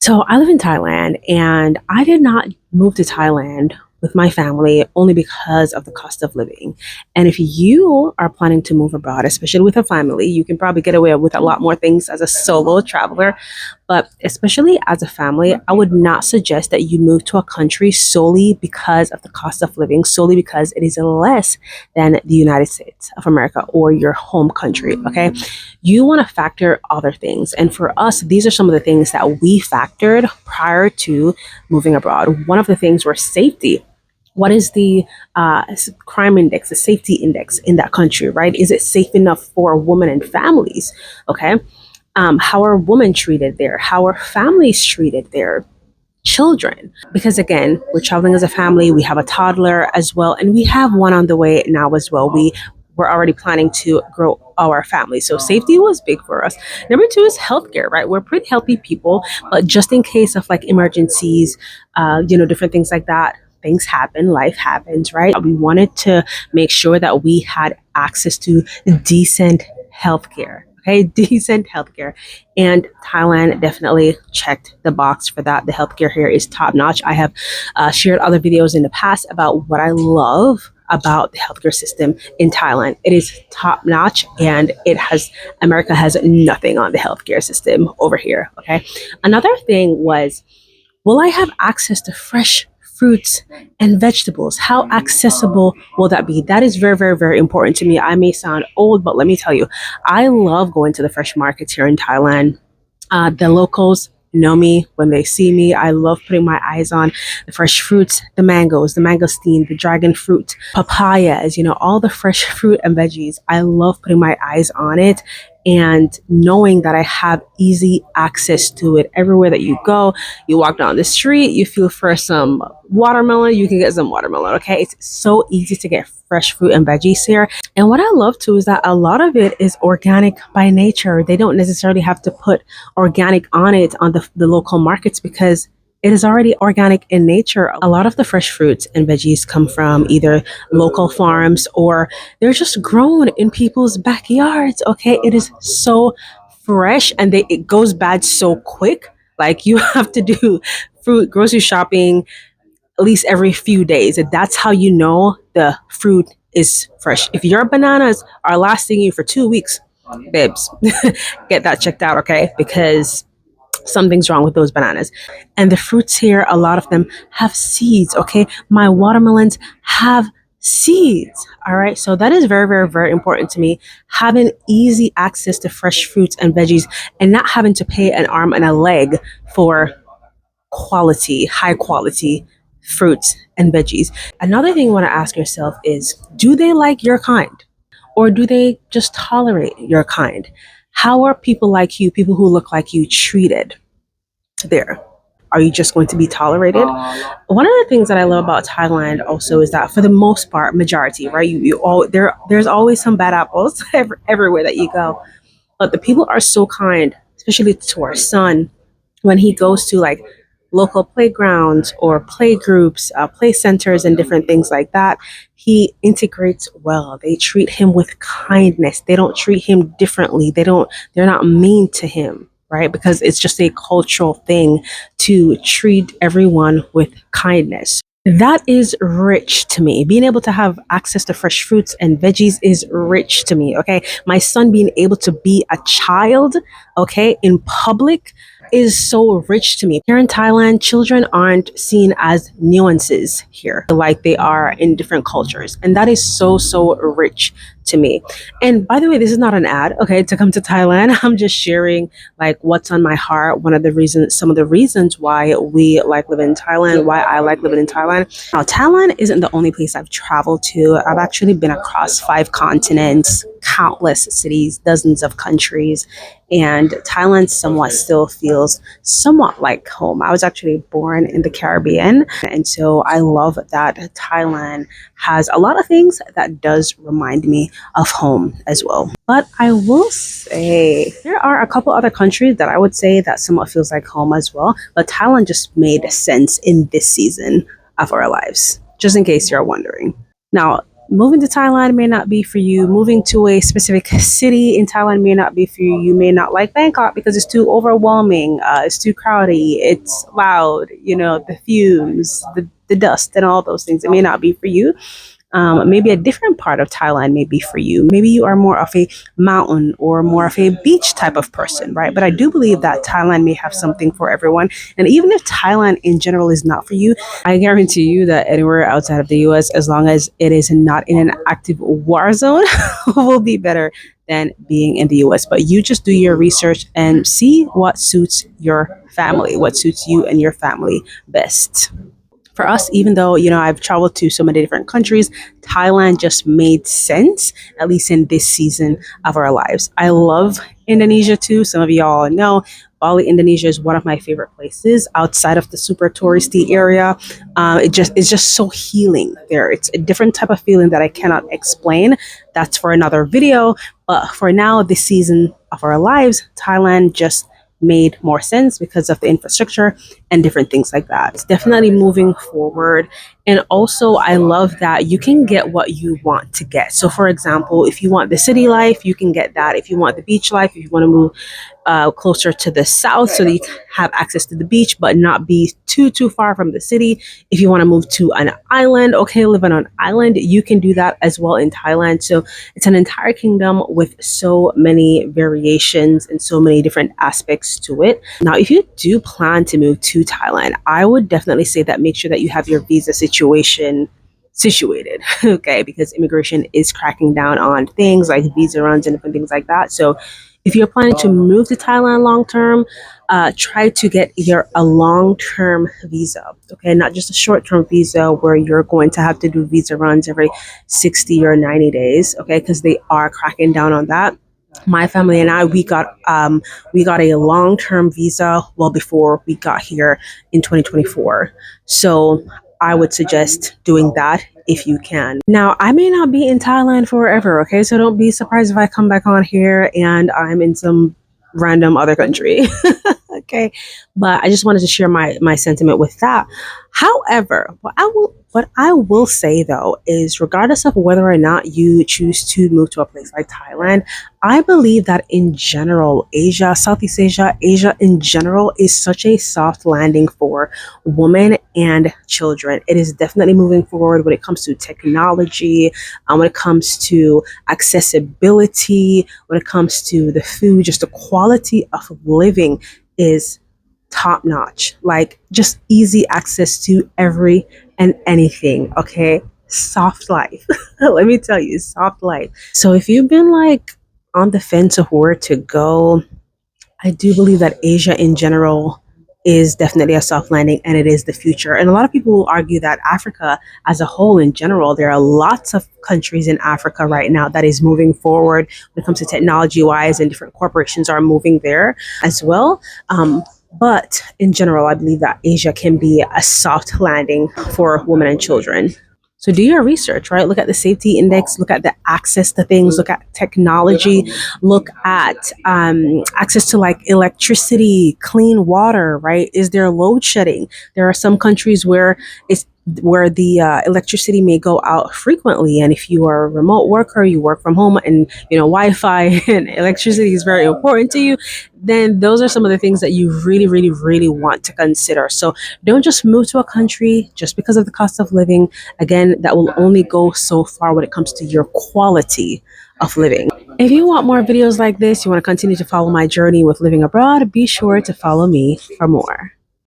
So I live in Thailand, and I did not move to Thailand with my family only because of the cost of living. And if you are planning to move abroad, especially with a family, you can probably get away with a lot more things as a solo traveler. But especially as a family, I would not suggest that you move to a country solely because of the cost of living, solely because it is less than the United States of America or your home country. Okay. You want to factor other things. And for us, these are some of the things that we factored prior to moving abroad. One of the things was safety. What is the crime index, the safety index in that country, right? Is it safe enough for women and families? Okay. How are women treated there? How are families treated there? Children, because again, we're traveling as a family. We have a toddler as well, and we have one on the way now as well. We're already planning to grow our family, so safety was big for us. Number two is healthcare, right? We're pretty healthy people, but just in case of like emergencies, different things like that. Things happen, life happens, right? We wanted to make sure that we had access to decent healthcare. Okay, decent healthcare. And Thailand definitely checked the box for that. The healthcare here is top notch. I have shared other videos in the past about what I love about the healthcare system in Thailand. It is top notch, and America has nothing on the healthcare system over here. Okay. Another thing was, will I have access to fresh fruits and vegetables? How accessible will that be? That is very, very, very important to me. I may sound old, but let me tell you, I love going to the fresh markets here in Thailand. The locals know me when they see me. I love putting my eyes on the fresh fruits, the mangoes, the mangosteen, the dragon fruit, papayas, all the fresh fruit and veggies. I love putting my eyes on it and knowing that I have easy access to it everywhere that you go. You walk down the street, you feel for some watermelon, you can get some watermelon. Okay, it's so easy to get fresh fruit and veggies here. And what I love too is that a lot of it is organic by nature. They don't necessarily have to put organic on it on the local markets because it is already organic in nature. A lot of the fresh fruits and veggies come from either local farms or they're just grown in people's backyards. Okay, it is so fresh, and it goes bad so quick. Like, you have to do fruit grocery shopping at least every few days. And that's how you know the fruit is fresh. If your bananas are lasting you for 2 weeks, babes, get that checked out, okay? Because something's wrong with those bananas. And the fruits here, a lot of them have seeds, okay? My watermelons have seeds, all right? So that is very, very, very important to me. Having easy access to fresh fruits and veggies and not having to pay an arm and a leg for high quality fruits and veggies. Another thing you want to ask yourself is, do they like your kind? Or do they just tolerate your kind? How are people like you, people who look like you, treated there? Are you just going to be tolerated? One of the things that I love about Thailand also is that for the most part, majority, right? There's always some bad apples everywhere that you go. But the people are so kind, especially to our son, when he goes to like local playgrounds or play groups, play centers and different things like that. He integrates well. They treat him with kindness. They don't treat him differently. They're not mean to him, right? Because it's just a cultural thing to treat everyone with kindness. That is rich to me. Being able to have access to fresh fruits and veggies is rich to me, okay? My son being able to be a child, okay, in public is so rich to me. Here in Thailand, children aren't seen as nuances here like they are in different cultures. And that is so, so rich to me. And by the way, this is not an ad, okay, to come to Thailand. I'm just sharing like what's on my heart. Some of the reasons why we like living in Thailand, why I like living in Thailand. Now, Thailand isn't the only place I've traveled to. I've actually been across 5 continents, countless cities, dozens of countries, and Thailand still feels somewhat like home. I was actually born in the Caribbean, and so I love that Thailand has a lot of things that does remind me of home as well. But I will say there are a couple other countries that I would say that somewhat feels like home as well, but Thailand just made sense in this season of our lives, just in case you're wondering. Now, moving to Thailand may not be for you. Moving to a specific city in Thailand may not be for you. You may not like Bangkok because it's too overwhelming. It's too crowded. It's loud. You know, the fumes, the dust, and all those things. It may not be for you. Maybe a different part of Thailand may be for you. Maybe you are more of a mountain or more of a beach type of person, right? But I do believe that Thailand may have something for everyone. And even if Thailand in general is not for you, I guarantee you that anywhere outside of the US, as long as it is not in an active war zone, will be better than being in the US. But you just do your research and see what suits your family, what suits you and your family best. For us, even though, you know, I've traveled to so many different countries, Thailand just made sense, at least in this season of our lives. I love Indonesia too. Some of y'all know Bali, Indonesia is one of my favorite places outside of the super touristy area. It's just so healing there. It's a different type of feeling that I cannot explain. That's for another video. But for now, this season of our lives, Thailand just made more sense because of the infrastructure and different things like that. It's definitely moving forward. And also, I love that you can get what you want to get. So, for example, if you want the city life, you can get that. If you want the beach life, if you want to move closer to the south so that you have access to the beach but not be too far from the city. If you want to move to an island, okay, live on an island, you can do that as well in Thailand. So it's an entire kingdom with so many variations and so many different aspects to it. Now, if you do plan to move to Thailand, I would definitely say that make sure that you have your visa situation situated, okay, because immigration is cracking down on things like visa runs and different things like that. So if you're planning to move to Thailand long term, try to get either a long term visa, okay, not just a short term visa where you're going to have to do visa runs every 60 or 90 days, okay, because they are cracking down on that. My family and I, we got a long term visa well before we got here in 2024. So I would suggest doing that if you can. Now, I may not be in Thailand forever, okay? So don't be surprised if I come back on here and I'm in some random other country. Okay, but I just wanted to share my sentiment with that. However, what I will say though is, regardless of whether or not you choose to move to a place like Thailand, I believe that in general, Asia, Southeast Asia, Asia in general is such a soft landing for women and children. It is definitely moving forward when it comes to technology, when it comes to accessibility, when it comes to the food, just the quality of living is top notch. Like, just easy access to every and anything, okay? Soft life. Let me tell you, soft life. So if you've been like on the fence of where to go, I do believe that Asia in general is definitely a soft landing, and it is the future. And a lot of people will argue that Africa as a whole in general, there are lots of countries in Africa right now that is moving forward when it comes to technology wise, and different corporations are moving there as well. But in general, I believe that Asia can be a soft landing for women and children. So do your research, right? Look at the safety index, look at the access to things, look at technology, look at access to like electricity, clean water, right? Is there load shedding? There are some countries where the electricity may go out frequently, and if you are a remote worker, you work from home, and you know Wi-Fi and electricity is very important to you, then those are some of the things that you really want to consider. So don't just move to a country just because of the cost of living. Again, that will only go so far when it comes to your quality of living. If you want more videos like this, you want to continue to follow my journey with living abroad, be sure to follow me for more.